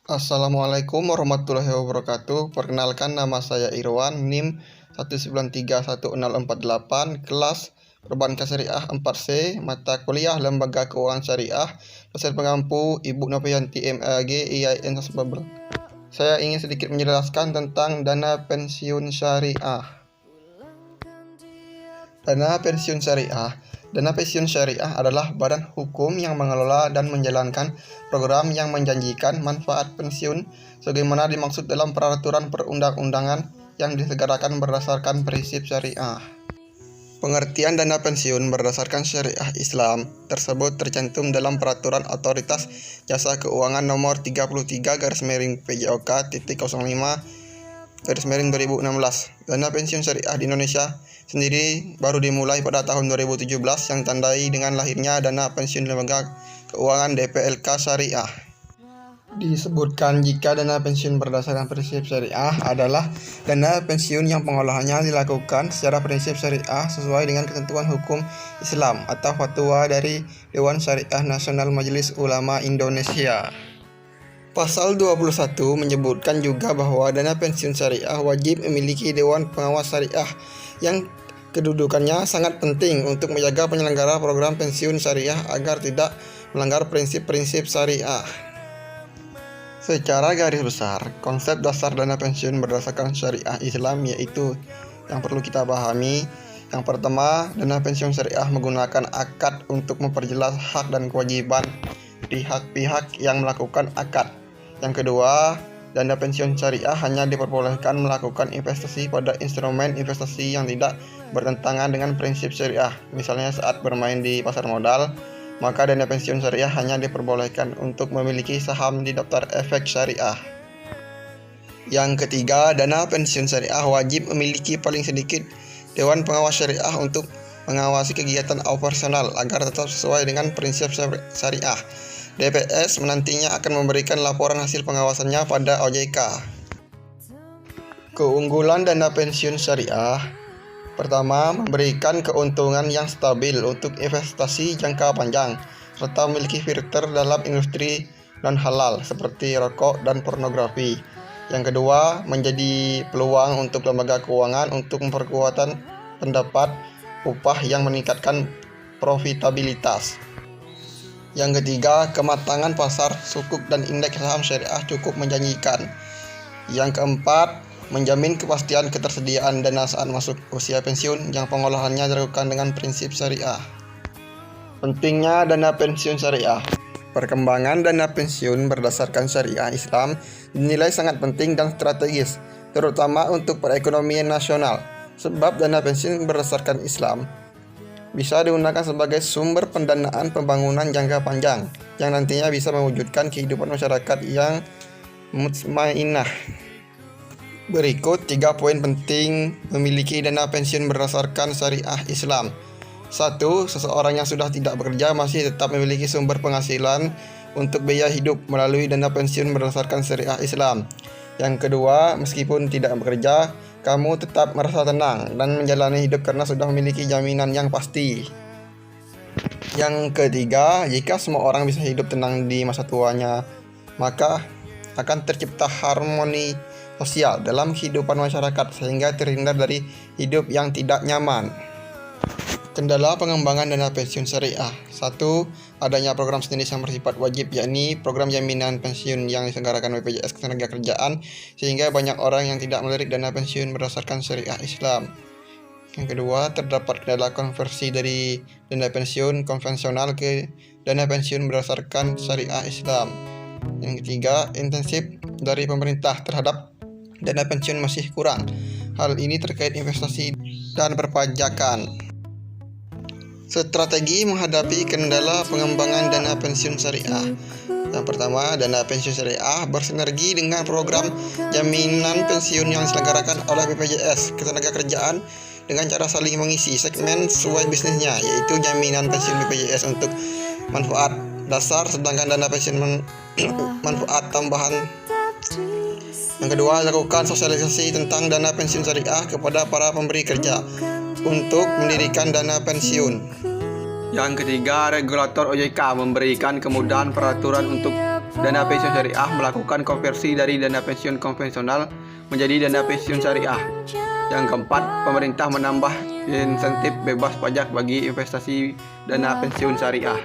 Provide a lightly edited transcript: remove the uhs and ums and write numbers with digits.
Assalamualaikum warahmatullahi wabarakatuh. Perkenalkan, nama saya Irwan, NIM 1931048, kelas Perbankan Syariah 4C, mata kuliah Lembaga Keuangan Syariah, dosen pengampu Ibu Novianti MAG IAIN Sasbabel. Saya ingin sedikit menjelaskan tentang dana pensiun syariah. Dana pensiun syariah. Dana pensiun syariah adalah badan hukum yang mengelola dan menjalankan program yang menjanjikan manfaat pensiun sebagaimana dimaksud dalam peraturan perundang-undangan yang diselenggarakan berdasarkan prinsip syariah. Pengertian dana pensiun berdasarkan syariah Islam tersebut tercantum dalam peraturan Otoritas Jasa Keuangan nomor 33/PJOK.05/2016. Dana pensiun syariah di Indonesia sendiri baru dimulai pada tahun 2017 yang tandai dengan lahirnya dana pensiun lembaga keuangan DPLK Syariah. Disebutkan jika dana pensiun berdasarkan prinsip syariah adalah dana pensiun yang pengolahannya dilakukan secara prinsip syariah sesuai dengan ketentuan hukum Islam atau fatwa dari Dewan Syariah Nasional Majelis Ulama Indonesia. Pasal 21 menyebutkan juga bahwa dana pensiun syariah wajib memiliki Dewan Pengawas Syariah yang kedudukannya sangat penting untuk menjaga penyelenggara program pensiun syariah agar tidak melanggar prinsip-prinsip syariah. Secara garis besar, konsep dasar dana pensiun berdasarkan syariah Islam yaitu yang perlu kita pahami. Yang pertama, dana pensiun syariah menggunakan akad untuk memperjelas hak dan kewajiban pihak-pihak yang melakukan akad. Yang kedua, dana pensiun syariah hanya diperbolehkan melakukan investasi pada instrumen investasi yang tidak bertentangan dengan prinsip syariah. Misalnya saat bermain di pasar modal, maka dana pensiun syariah hanya diperbolehkan untuk memiliki saham di daftar efek syariah. Yang ketiga, dana pensiun syariah wajib memiliki paling sedikit Dewan Pengawas Syariah untuk mengawasi kegiatan operasional agar tetap sesuai dengan prinsip syariah. DPS menantinya akan memberikan laporan hasil pengawasannya pada OJK. Keunggulan dana pensiun syariah. Pertama, memberikan keuntungan yang stabil untuk investasi jangka panjang, serta memiliki filter dalam industri non-halal seperti rokok dan pornografi. Yang kedua, menjadi peluang untuk lembaga keuangan untuk memperkuat pendapat upah yang meningkatkan profitabilitas. Yang ketiga, kematangan pasar sukuk dan indeks saham syariah cukup menjanjikan. Yang keempat, menjamin kepastian ketersediaan dana saat masuk usia pensiun yang pengolahannya dilakukan dengan prinsip syariah. Pentingnya dana pensiun syariah. Perkembangan dana pensiun berdasarkan syariah Islam dinilai sangat penting dan strategis, terutama untuk perekonomian nasional, sebab dana pensiun berdasarkan Islam bisa digunakan sebagai sumber pendanaan pembangunan jangka panjang yang nantinya bisa mewujudkan kehidupan masyarakat yang mutmainnah. Berikut 3 poin penting memiliki dana pensiun berdasarkan syariah Islam. 1. Seseorang yang sudah tidak bekerja masih tetap memiliki sumber penghasilan untuk biaya hidup melalui dana pensiun berdasarkan syariah Islam. Yang kedua, meskipun tidak bekerja, kamu tetap merasa tenang dan menjalani hidup karena sudah memiliki jaminan yang pasti. Yang ketiga, jika semua orang bisa hidup tenang di masa tuanya, maka akan tercipta harmoni sosial dalam kehidupan masyarakat sehingga terhindar dari hidup yang tidak nyaman. Kendala pengembangan dana pensiun syariah. 1. Adanya program sejenis yang bersifat wajib, yakni program jaminan pensiun yang diselenggarakan BPJS Ketenagakerjaan, sehingga banyak orang yang tidak melirik dana pensiun berdasarkan syariah Islam. Yang kedua, terdapat kendala konversi dari dana pensiun konvensional ke dana pensiun berdasarkan syariah Islam. Yang ketiga, intensif dari pemerintah terhadap dana pensiun masih kurang. Hal ini terkait investasi dan perpajakan. Strategi menghadapi kendala pengembangan dana pensiun syariah. Yang pertama, dana pensiun syariah bersinergi dengan program jaminan pensiun yang diselenggarakan oleh BPJS Ketenagakerjaan dengan cara saling mengisi segmen sesuai bisnisnya, yaitu jaminan pensiun BPJS untuk manfaat dasar, sedangkan dana pensiun manfaat tambahan. Yang kedua, lakukan sosialisasi tentang dana pensiun syariah kepada para pemberi kerja untuk mendirikan dana pensiun. Yang ketiga, regulator OJK memberikan kemudahan peraturan untuk Dana pensiun syariah melakukan konversi dari dana pensiun konvensional menjadi dana pensiun syariah. Yang keempat, pemerintah menambah insentif bebas pajak bagi investasi dana pensiun syariah.